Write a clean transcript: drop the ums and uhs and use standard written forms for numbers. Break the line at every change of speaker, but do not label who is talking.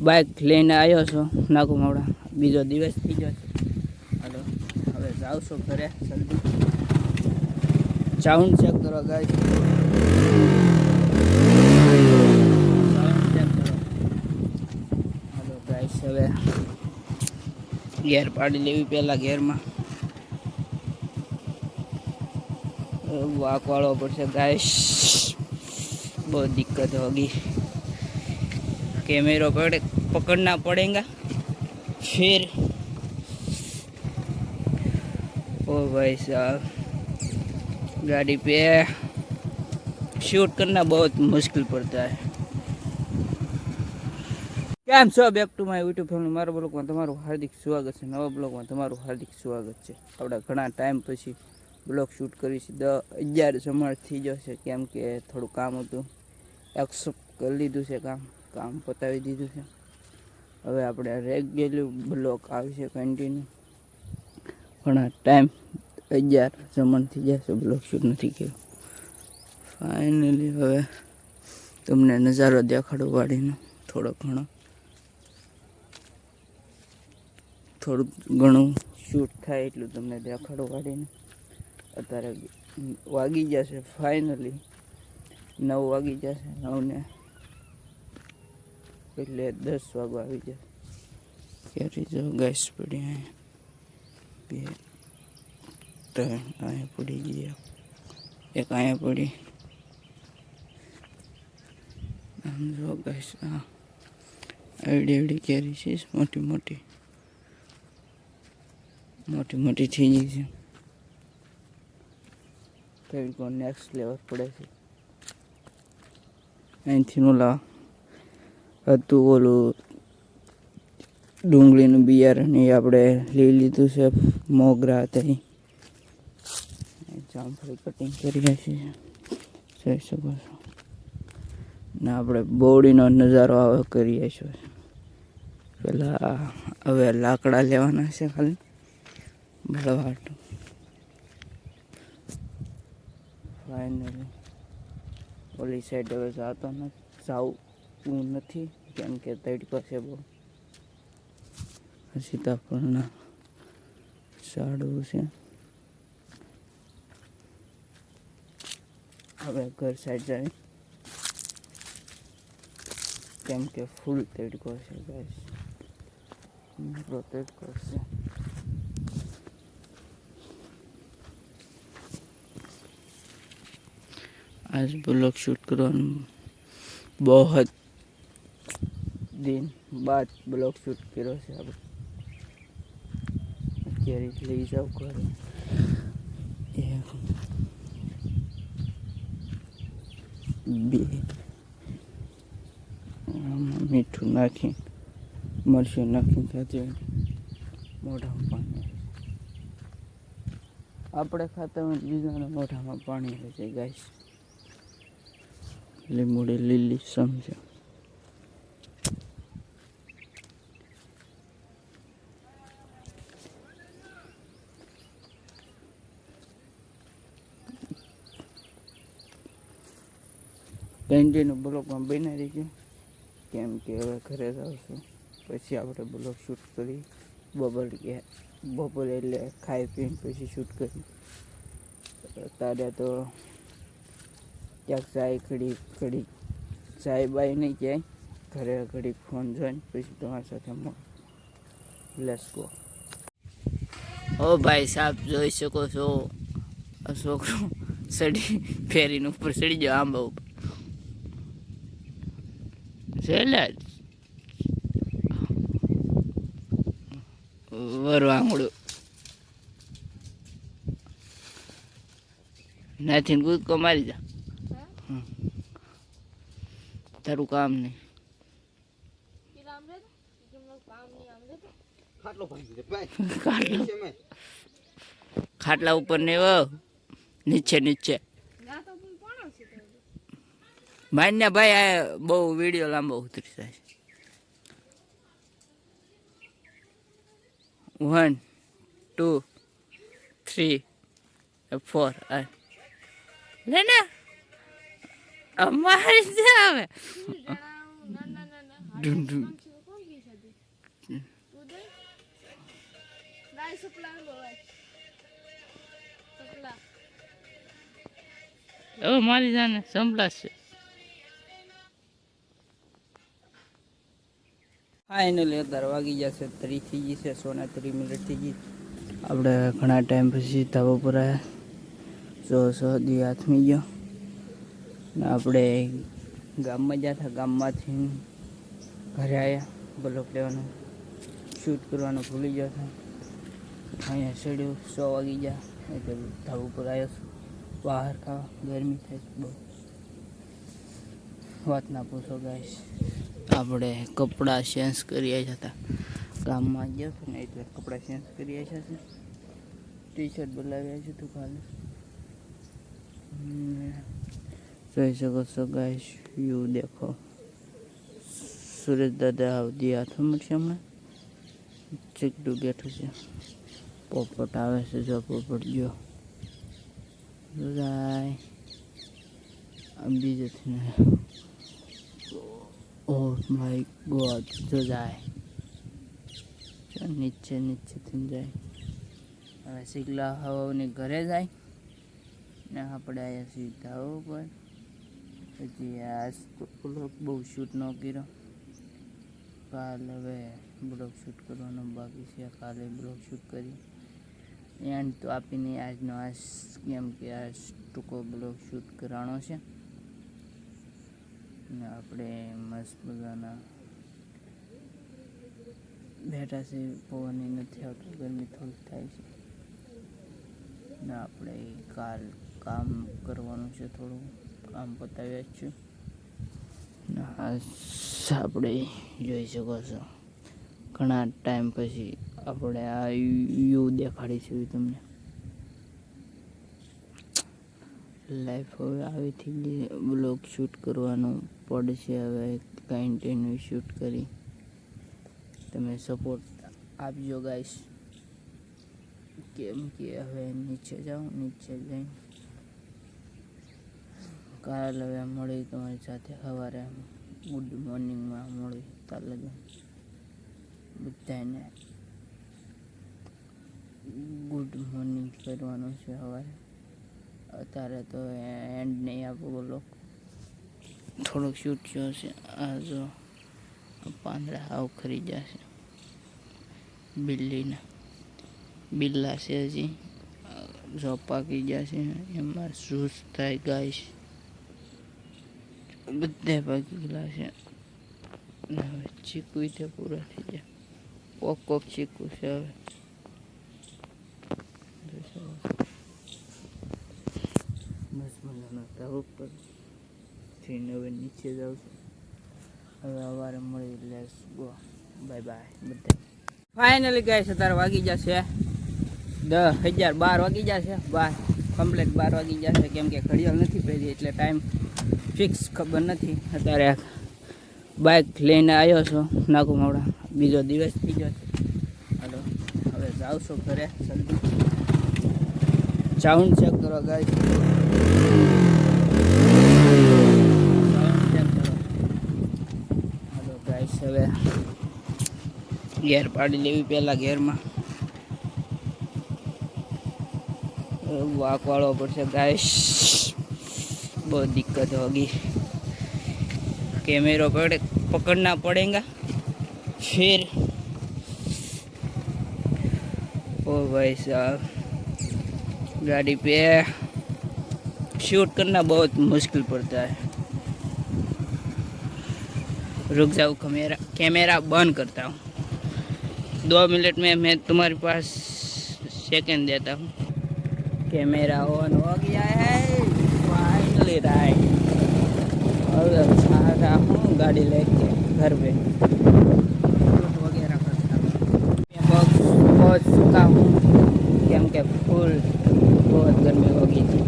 Bike લઈને આવ્યો છું નાગુમાવડા, બીજો દિવસ થઈ ગયો છે. હાલો હવે જાઉં છું ઘરે જલ્દી. સાઉન્ડ ચેક કરો ગાઈસ, સાઉન્ડ ચેક કરો. હાલો ગાઈસ હવે ગેર પાડી લેવી પહેલાં ગેરમાં વાક વાળવો પડશે ગાઈસ, બહુ દિक्कत होगी. कैमरा पकड़ना पड़ेगा फिर. ओ भाई साहब गाड़ी पे शूट करना बहुत मुश्किल पड़ता है. કેમ છો? Back to my YouTube family. મારા બ્લોગમાં તમારું હાર્દિક સ્વાગત છે. નવા બ્લોગમાં તમારું હાર્દિક સ્વાગત છે. આપણે ઘણા ટાઈમ પછી બ્લોગ શૂટ કરી છે. 11 સમય થઈ જશે, કેમ કે થોડું કામ હતું. એક્સેપ્ટ કરી લીધું છે, કામ પતાવી દીધું છે. હવે આપણે રેગ્યુલર બ્લોગ આવશે કન્ટિન્યુ. ઘણા ટાઈમ 11 સમય થઈ જશે બ્લોગ શૂટ નથી કર્યો. ફાઇનલી હવે તમને નજારો દેખાડો વાડીનો થોડું ઘણું શૂટ થાય એટલું તમને દેખાડો વાડીને. અત્યારે વાગી જશે ફાઇનલી 9 વાગી જશે. 9 ને એટલે 10 વાગવા આવી જશે. કેરી જો ગેસ પડી બે 3 અહીંયા પડી ગયા, એક અહીંયા પડી. આમ જો ગેસ એવડી કેરી છે, મોટી મોટી થઈ ગઈ છે. ફેવિકો નેક્સ્ટ લેવલ પડે છે. અહીંથી ઓલા હતું ઓલું ડુંગળીનું બિયારણ એ આપણે લઈ લીધું છે. મોગરા હતા જામફળી કટિંગ કરી છીએ, જોઈ શકો છો. ને આપણે બોડીનો નજારો આવે કરીએ છીએ. પેલા હવે લાકડા લેવાના છે ખાલી ભળવાટ. ફાઇનલી ઓલી સાઈડ હવે જવું નથી, કેમ કે તડકો છે બહુ. સીતાફળના ઝાડવું છે. હવે ઘર સાઈડ જાય, કેમ કે ફૂલ તડકો છે ગાઈસ, તડકો છે. आज ब्लॉग शूट करवाने बहुत दिन बाद ब्लॉग शूट કર્યો છે. આપણે અત્યારે લઈ જાવ ઘરે. બે મીઠું નાખી મરચું નાખી ખાતે મોઢામાં પાણી. આપણે ખાતા હોય બીજાના મોઢામાં પાણી હોય છે ગાઈસ. લીંબુડી લીલી સમજો. કન્ટિન્યુ બ્લોગમાં બની રહી ગયું, કેમ કે હવે ઘરે આવશું પછી આપણે બ્લોગ શૂટ કરી. બપોરે એટલે ખાઈ પીને પછી શૂટ કરી. તારે તો ક્યાંક ચાય ઘડી ચાય બાય નહીં ક્યાંય, ઘરે ઘડી ફોન જોઈને પછી તમારી સાથે લેટ્સ ગો. ઓ ભાઈ સાહેબ જોઈ શકો છો, આ છોકરો ફેરીને ઉપર ચડી જાવ આંબા ઉપર. વરવાંગડું નાથી કૂદકો મારી જા, તારું કામ નહીં. ખાટલા ઉપર ને નીચે માન્ય ભાઈ. આ બહુ વિડીયો લાંબો ઉતરી જાય. 1 2 3 4 લે ને અમારી આવે. હવે મારી જાને સંભળાશે. ફાઇનલી 11 વાગી જશે, 3 થઈ ગઈ છે, 30 થઈ ગઈ. આપણે ઘણા ટાઈમ પછી ધાબા પર આવ્યા, સો દી હાથમી ગયો ને આપણે ગામમાં ગયા હતા. ગામમાંથી ઘરે આવ્યા, બ્લોક લેવાનું શૂટ કરવાનું ભૂલી ગયો હતા. અહીંયા ચડ્યું, 100 વાગી ગયા એટલે ધાબા પર આવ્યો છું. બહાર ખાવા ગરમી થાય છે બહુ, વાત ના પૂછો ગાઈસ. આપણે કપડાં ચેન્જ કરી આવ્યા હતા, ગામમાં ગયા હતા ને એટલે કપડાં ચેન્જ કરી આવ્યા છે. ટી શર્ટ બોલાવી આવ્યું હતું ખાલી. જોઈ શકો છો ગાઈસ, વ્યૂ દેખો. સુરેશ દાદા આવતી હાથ મળશે હમણાં. ચીકડું બેઠું છે, પોપટ આવે છે. જો પોપટ જો બીજેથી ને. ઓહ માય ગોડ, જો જાય નીચેથી જાય. હવે શીખલા હવાની ઘરે જાય ને આપણે આવ્યા સીધા ઉપર. હજી આજ તો બ્લોગ બહુ શૂટ ન કર્યો. કાલ હવે બ્લોગ શૂટ કરવાનો બાકી છે, કાલે બ્લોગ શૂટ કરી એન્ડ તો આપીને આજનો કેમ કે આજ ટૂંકો બ્લોગ શૂટ કરવાનો છે ને આપણે મસ્ત મજાના બેઠા છે. પવન નથી આવતો, ગરમી થોડી થાય છે ને આપણે કાલ કામ કરવાનું છે, થોડું કામ પતાવ્યા જ છું ને આપણે જોઈ શકો છો ઘણા ટાઈમ પછી આપણે આ વ્યૂ દેખાડીશું તમને. લાઈફ હવે આવીથી બ્લોગ શૂટ કરવાનું પડશે. હવે કન્ટિન્યુ શૂટ કરી તમે સપોર્ટ આપજો ગાઈસ, કેમ કે હવે નીચે જાઉં, નીચે જઈ કાલ હવે મળી તમારી સાથે સવારે ગુડ મોર્નિંગમાં મળી. કાલે બધાને ગુડ મોર્નિંગ કરવાનું છે સવારે. અત્યારે તો એન્ડ નહીં આપો બોલો, થોડોક શૂટ થયો છે. આ જો પાંદડા હાવ ખરી જશે, બિલ્લા છે હજી જો પાકી જશે. એમાં શૂઝ થાય ગાઈશ, બધા પાકી ગયેલા છે. હવે ચીકુ તે પૂરા થઈ જાય, કોક ચીકુ છે. હવે બસ મજાનો ધાબા ઉપર થઈને હવે નીચે જાઉં છું. હવે સવારે મળી, લેટ્સ ગો, બાય બાય બધા. ફાઇનલી ગાઈસ અત્યારે વાગી જશે 10:00, 12 વાગી જશે, 12 કમ્પ્લીટ 12 વાગી જશે. કેમ કે ઘડિયાળ નથી પહેરી એટલે ટાઈમ ફિક્સ ખબર નથી. અત્યારે બાઇક લઈને આવ્યો છું નાકુમાવડા, બીજો દિવસ થઈ ગયો છે. હાલો હવે જાઉં છું ઘરે જલ્દી. સાઉન્ડ ચેક કરો ગાઈસ, સાઉન્ડ ચેક કરો. હાલો ગાઈસ હવે ગેર પાડી લેવી પહેલાં. ગેરમાં વાંક વાળવો પડશે ગાઈસ, બહુ દિक्कत होगी. कैमरा पकड़ना पड़ेगा फिर. ओ भाई साहब, गाड़ी पे शूट करना बहुत मुश्किल पड़ता है. रुक जाओ, कैमरा बंद करता हूँ. 2 मिनट में मैं तुम्हारे पास सेकंड देता हूँ. कैमरा ऑन हो गया है फाइनली राइट. और अच्छा रहा हूँ गाड़ी लेके घर पे वगैरह करता हूँ. बहुत सूखा हूँ, केम के फुल बहुत गर्मी हो गई थी.